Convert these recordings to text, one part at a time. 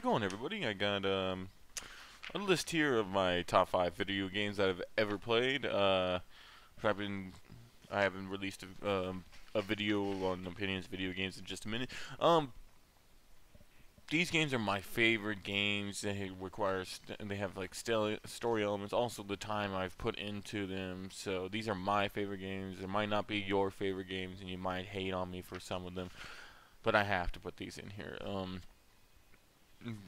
it going, everybody? I got a list here of my top 5 video games that I've ever played. I've been I haven't released a video on opinions of video games in just a minute. These games are my favorite games. They have like story elements, also the time I've put into them. So these are my favorite games. There might not be your favorite games, and you might hate on me for some of them, but I have to put these in here.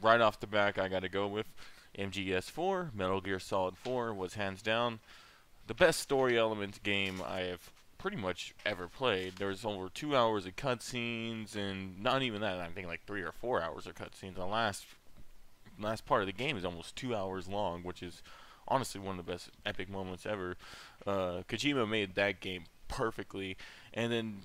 Right off the back, I gotta go with MGS4. Metal Gear Solid 4 was hands down the best story element game I have pretty much ever played. There's over 2 hours of cutscenes, and not even that. I'm thinking like 3 or 4 hours of cutscenes. The last part of the game is almost 2 hours long, which is honestly one of the best epic moments ever. Kojima made that game perfectly, and then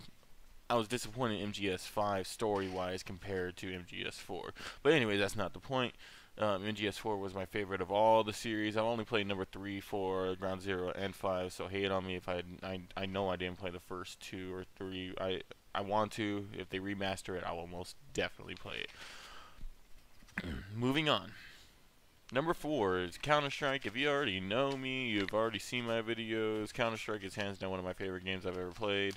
I was disappointed in MGS5 story-wise compared to MGS4. But anyway, that's not the point. MGS4 was my favorite of all the series. I've only played number 3, 4, Ground Zero, and 5, so hate on me if I know I didn't play the first 2 or 3. I want to. If they remaster it, I will most definitely play it. Moving on. Number 4 is CounterStrike. If you already know me, you've already seen my videos. CounterStrike is hands down one of my favorite games I've ever played.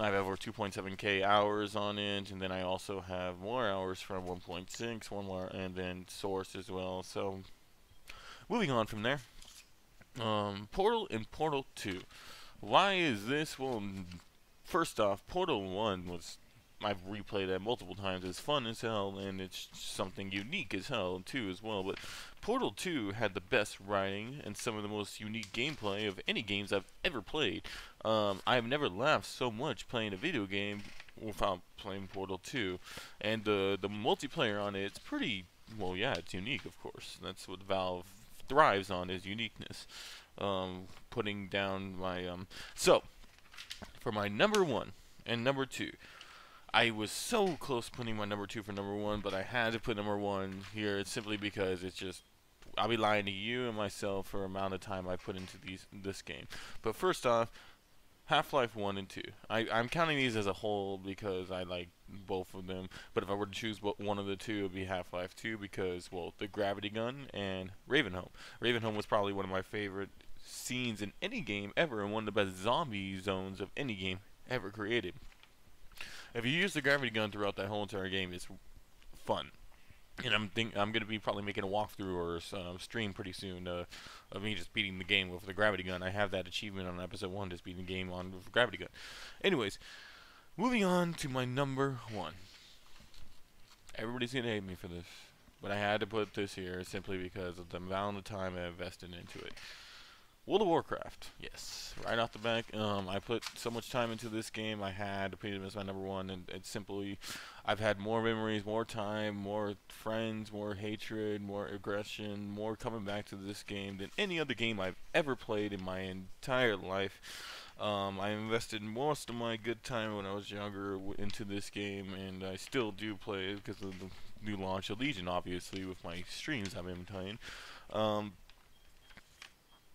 I have over 2.7k hours on it, and then I also have more hours from 1.6, one more, and then Source as well. So, moving on from there, Portal and Portal 2. Why is this? Well, first off, Portal 1 was, I've replayed that multiple times. It's fun as hell, and it's something unique as hell too as well. But Portal 2 had the best writing and some of the most unique gameplay of any games I've ever played. I've never laughed so much playing a video game without playing Portal 2, and the multiplayer on it's pretty, well, yeah, it's unique, of course. That's what Valve thrives on, is uniqueness. Putting down my so for my number 1 and number 2. I was so close putting my number 2 for number 1, but I had to put number 1 here simply because it's just, I'll be lying to you and myself for the amount of time I put into this game. But first off, HalfLife 1 and 2. I'm counting these as a whole because I like both of them. But if I were to choose one of the two, it would be Half-Life 2 because, well, the gravity gun and Ravenholm. Ravenholm was probably one of my favorite scenes in any game ever, and one of the best zombie zones of any game ever created. If you use the gravity gun throughout that whole entire game, it's fun. And I'm gonna be probably making a walkthrough or stream pretty soon of me just beating the game with the gravity gun. I have that achievement on episode 1, just beating the game on with the gravity gun. Anyways, moving on to my number 1. Everybody's gonna hate me for this, but I had to put this here simply because of the amount of time I invested into it. World of Warcraft, yes, right off the back. I put so much time into this game, I had to put it as my number 1, and it's simply, I've had more memories, more time, more friends, more hatred, more aggression, more coming back to this game than any other game I've ever played in my entire life. I invested most of my good time when I was younger into this game, and I still do play it because of the new launch of Legion, obviously, with my streams I've been playing.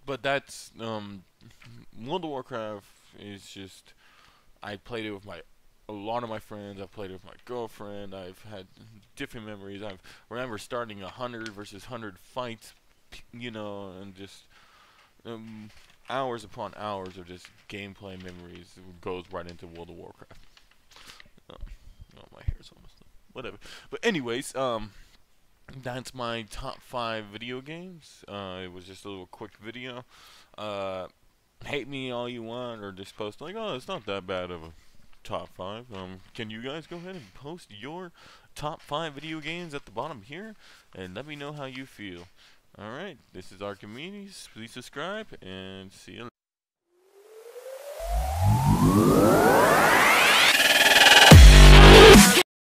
But that's, World of Warcraft is just, I played it with a lot of my friends. I've played it with my girlfriend. I've had different memories. I remember starting 100 versus 100 fights, you know, and just hours upon hours of just gameplay memories. It goes right into World of Warcraft. Oh, my hair's almost done. Whatever. But anyways, that's my top 5 video games. It was just a little quick video. Hate me all you want, or just post like, oh, it's not that bad of a top 5. Can you guys go ahead and post your top 5 video games at the bottom here, and let me know how you feel. Alright, this is Archimedes. Please subscribe, and see you later.